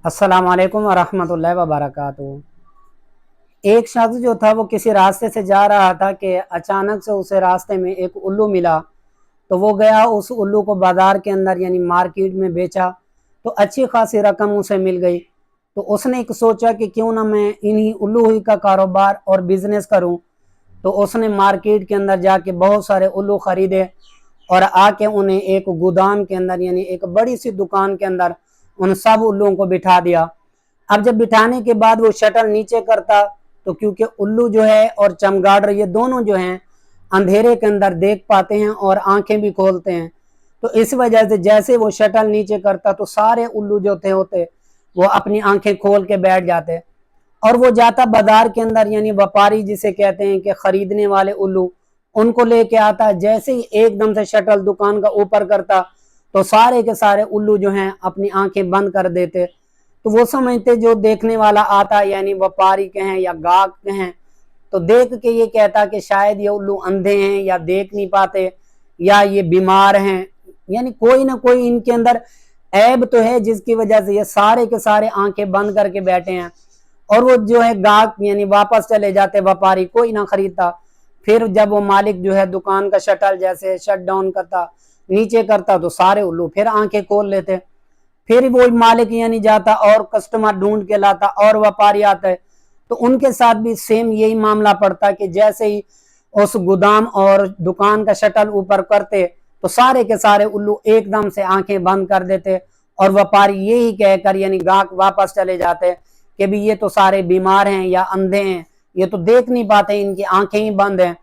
अस्सलाम वालेकुम वरहमतुल्लाहि वबरकातुहू। एक शख्स जो था वो किसी रास्ते से जा रहा था कि अचानक से उसे रास्ते में एक उल्लू मिला। तो वो गया, उस उल्लू को बाज़ार के अंदर यानी मार्केट में बेचा, तो अच्छी खासी रकम उसे मिल गई। तो उसने एक सोचा कि क्यों ना मैं इन्हीं उल्लू ही का कारोबार और बिज़नेस करूं। तो उसने मार्केट के अंदर जाके बहुत सारे उल्लू ख़रीदे और आके उन्हें एक गोदाम के अंदर यानी एक बड़ी सी दुकान के अंदर उन सब उल्लुओं को बिठा दिया। अब जब बिठाने के बाद वो शटर नीचे करता, तो क्योंकि उल्लू जो है और चमगादड़ ये दोनों जो हैं अंधेरे के अंदर देख पाते हैं और आंखें भी खोलते हैं, तो इस वजह से जैसे वो शटर नीचे करता तो सारे उल्लू जो थे होते वो अपनी आंखें खोल के बैठ जाते। और वो जाता बाजार के अंदर यानी व्यापारी जिसे कहते हैं कि खरीदने वाले उल्लू, उनको लेके आता। जैसे ही एकदम से शटर दुकान का ऊपर करता तो सारे के सारे उल्लू जो हैं अपनी आंखें बंद कर देते। तो वो समझते जो देखने वाला आता यानी व्यापारी के हैं या गाहक के हैं, तो देख के ये कहता कि शायद ये उल्लू अंधे हैं या देख नहीं पाते या ये बीमार हैं, यानी कोई ना कोई इनके अंदर ऐब तो है जिसकी वजह से ये सारे के सारे आंखें बंद करके बैठे हैं। और वो जो है गाहक यानी वापस चले जाते, व्यापारी कोई ना खरीदता। फिर जब वो मालिक जो है दुकान का शटर जैसे शट डाउन करता, नीचे करता, तो सारे उल्लू फिर आंखें खोल लेते। फिर वो मालिक यानी जाता और कस्टमर ढूंढ के लाता और व्यापारी आता है, तो उनके साथ भी सेम यही मामला पड़ता कि जैसे ही उस गोदाम और दुकान का शटर ऊपर करते तो सारे के सारे उल्लू एकदम से आंखें बंद कर देते और व्यापारी यही कहकर यानी गाहक वापस चले जाते कि भी ये तो सारे बीमार हैं या अंधे हैं, ये तो देख नहीं पाते, इनकी आंखें ही बंद हैं।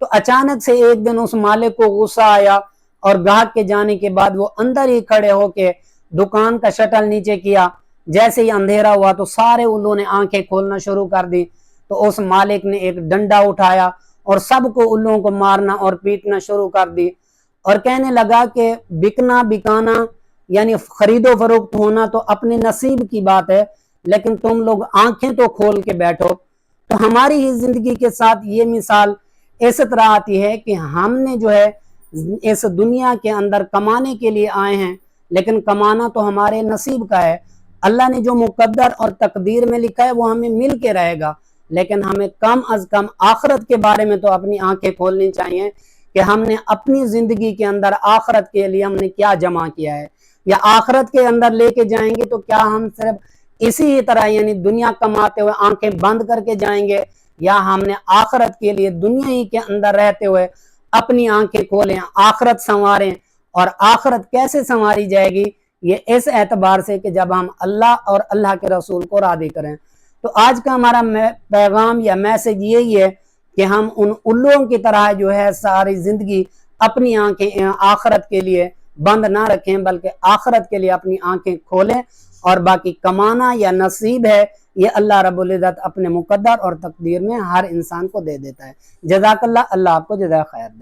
तो अचानक से एक दिन उस मालिक को गुस्सा आया और ग्राहक के जाने के बाद वो अंदर ही खड़े होके दुकान का शटर नीचे किया। जैसे ही अंधेरा हुआ तो सारे उल्लू ने आंखें खोलना शुरू कर दी। तो उस मालिक ने एक डंडा उठाया और सबको उल्लुओं को मारना और पीटना शुरू कर दी और कहने लगा कि बिकना बिकाना यानी खरीदो फरोख्त होना तो अपने नसीब की बात है, लेकिन तुम लोग आंखें तो खोल के बैठो। तो हमारी ही जिंदगी के साथ ये मिसाल इस तरह आती है कि हमने जो है इस दुनिया के अंदर कमाने के लिए आए हैं, लेकिन कमाना तो हमारे नसीब का है। अल्लाह ने जो मुकद्दर और तकदीर में लिखा है वो हमें मिल के रहेगा, लेकिन हमें कम अज कम आखिरत के बारे में तो अपनी आंखें खोलनी चाहिए कि हमने अपनी जिंदगी के अंदर आखिरत के लिए हमने क्या जमा किया है, या आखिरत के अंदर लेके जाएंगे तो क्या हम सिर्फ इसी तरह यानी दुनिया कमाते हुए आंखें बंद करके जाएंगे, या हमने आखिरत के लिए दुनिया ही के अंदर रहते हुए अपनी आंखें खोलें, आखिरत संवारें। और आखिरत कैसे संवारी जाएगी, ये इस एतबार से कि जब हम अल्लाह और अल्लाह के रसूल को राज़ी करें। तो आज का हमारा पैगाम या मैसेज यही है कि हम उन उल्लुओं की तरह जो है सारी जिंदगी अपनी आंखें आखिरत के लिए बंद ना रखें, बल्कि आखिरत के लिए अपनी आंखें खोलें। और बाकी कमाना या नसीब है ये अल्लाह रब्बुल इज़्ज़त अपने मुकद्दर और तकदीर में हर इंसान को दे देता है। जज़ाकल्लाह, अल्लाह आपको जज़ा खैर दे।